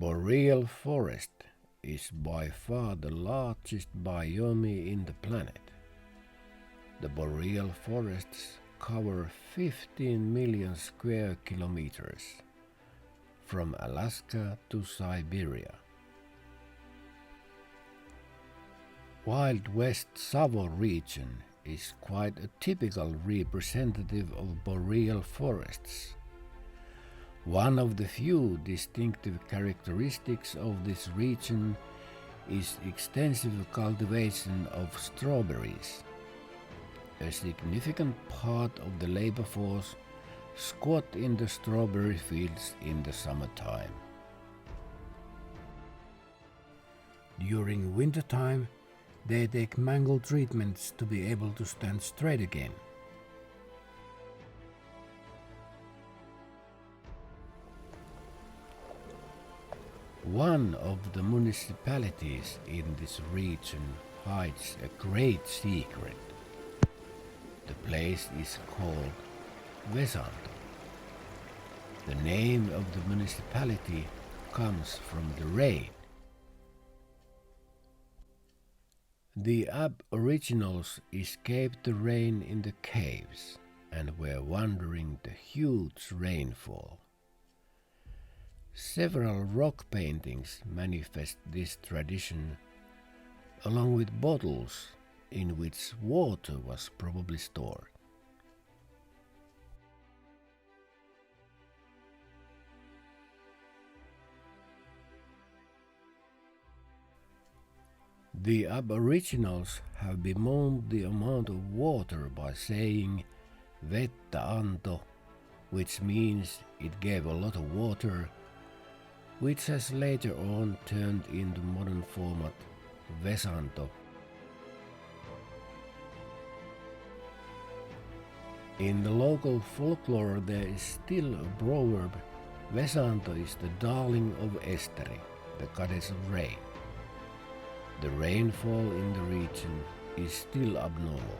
Boreal forest is by far the largest biome in the planet. The boreal forests cover 15 million square kilometers, from Alaska to Siberia. Wild West Savo region is quite a typical representative of boreal forests. One of the few distinctive characteristics of this region is extensive cultivation of strawberries. A significant part of the labor force squat in the strawberry fields in the summertime. During wintertime, they take mango treatments to be able to stand straight again. One of the municipalities in this region hides a great secret. The place is called Vesanto. The name of the municipality comes from the rain. The Aboriginals escaped the rain in the caves and were wandering the huge rainfall. Several rock paintings manifest this tradition, along with bottles in which water was probably stored. The Aboriginals have bemoaned the amount of water by saying vettä antoi, which means it gave a lot of water, which has later on turned into modern format Vesanto. In the local folklore there is still a proverb, Vesanto is the darling of Esteri, the goddess of rain. The rainfall in the region is still abnormal.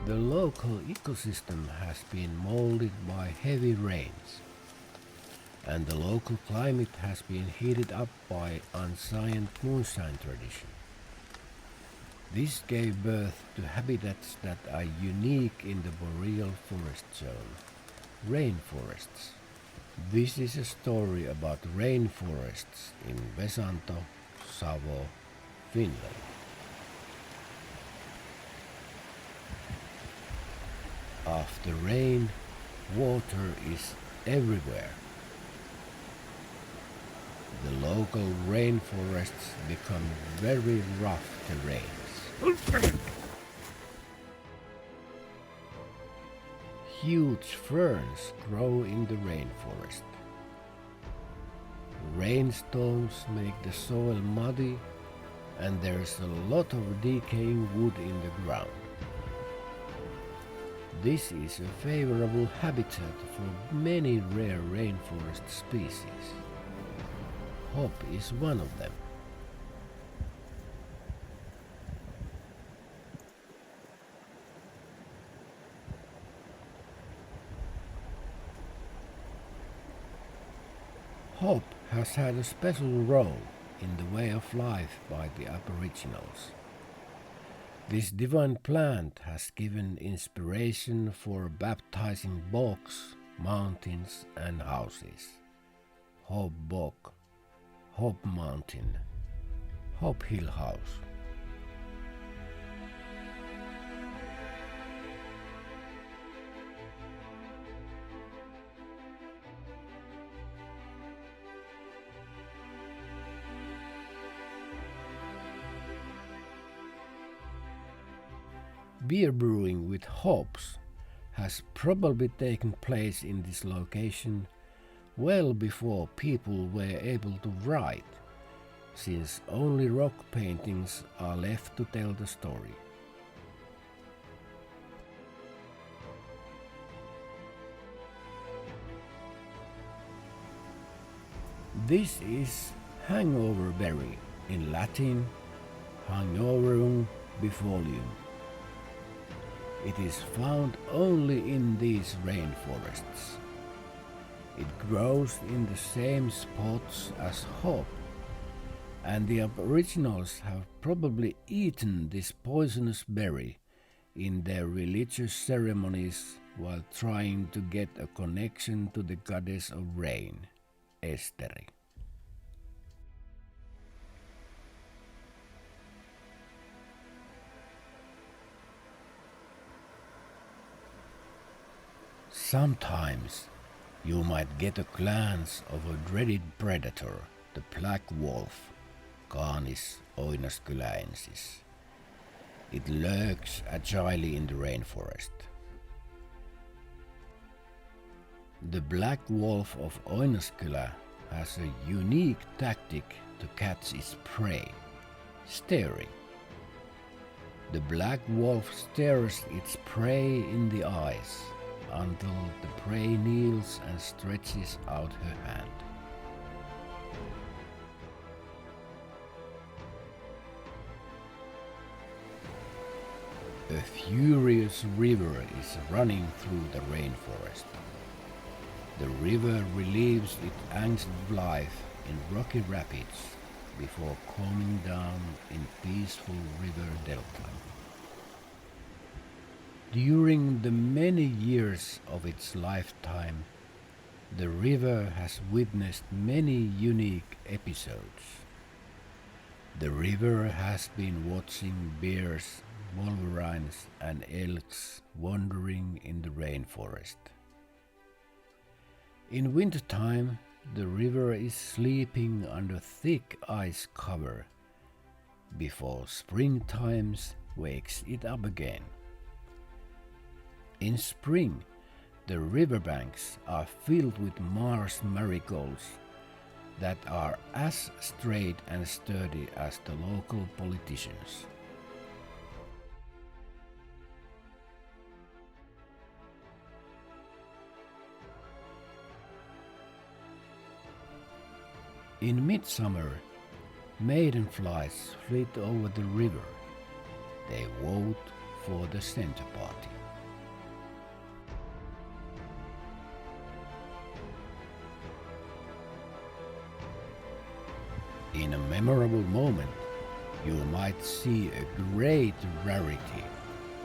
The local ecosystem has been molded by heavy rains, and the local climate has been heated up by ancient moonshine tradition. This gave birth to habitats that are unique in the boreal forest zone, rainforests. This is a story about rainforests in Vesanto, Savo, Finland. After rain, water is everywhere. The local rainforests become very rough terrains. Huge ferns grow in the rainforest. Rainstorms make the soil muddy, and there's a lot of decaying wood in the ground. This is a favorable habitat for many rare rainforest species. Hop is one of them. Hop has had a special role in the way of life by the Aboriginals. This divine plant has given inspiration for baptizing bogs, mountains and houses. Hop Bog, Hop Mountain, Hop Hill House. Beer brewing with hops has probably taken place in this location well before people were able to write, since only rock paintings are left to tell the story. This is hangover berry, in Latin hangoverum bifolium. It is found only in these rainforests. It grows in the same spots as hop, and the Aboriginals have probably eaten this poisonous berry in their religious ceremonies while trying to get a connection to the goddess of rain, Esteri. Sometimes you might get a glance of a dreaded predator, the black wolf, Canis oinaskylaensis. It lurks agilely in the rainforest. The black wolf of Oinaskyla has a unique tactic to catch its prey, staring. The black wolf stares its prey in the eyes until the prey kneels and stretches out her hand. A furious river is running through the rainforest. The river relieves its angst of life in rocky rapids before calming down in peaceful river delta. During the many years of its lifetime, the river has witnessed many unique episodes. The river has been watching bears, wolverines and elks wandering in the rainforest. In wintertime, the river is sleeping under thick ice cover before springtime wakes it up again. In spring, the riverbanks are filled with marsh marigolds that are as straight and sturdy as the local politicians. In midsummer, maidenflies flit over the river. They vote for the center party. In a memorable moment, you might see a great rarity,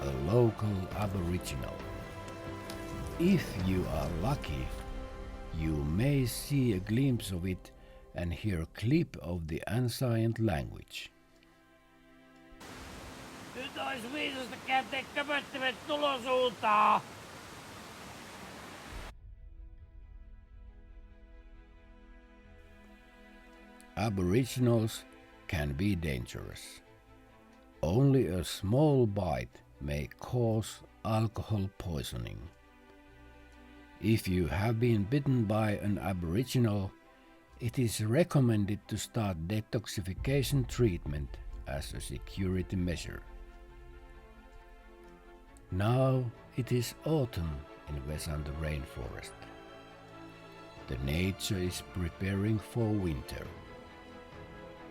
a local Aboriginal. If you are lucky, you may see a glimpse of it and hear a clip of the ancient language. Nyt ois viisasta kääntää köpöttimet tulosuuntaan! Aboriginals can be dangerous. Only a small bite may cause alcohol poisoning. If you have been bitten by an Aboriginal, it is recommended to start detoxification treatment as a security measure. Now it is autumn in Vesanto rainforest. The nature is preparing for winter.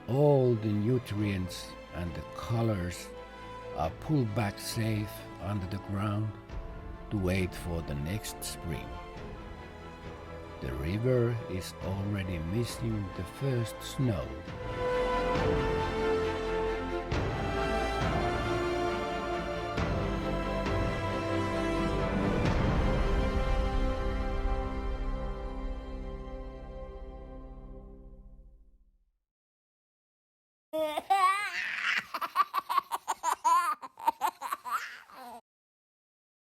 All the nutrients and the colors are pulled back safe under the ground to wait for the next spring. The river is already missing the first snow.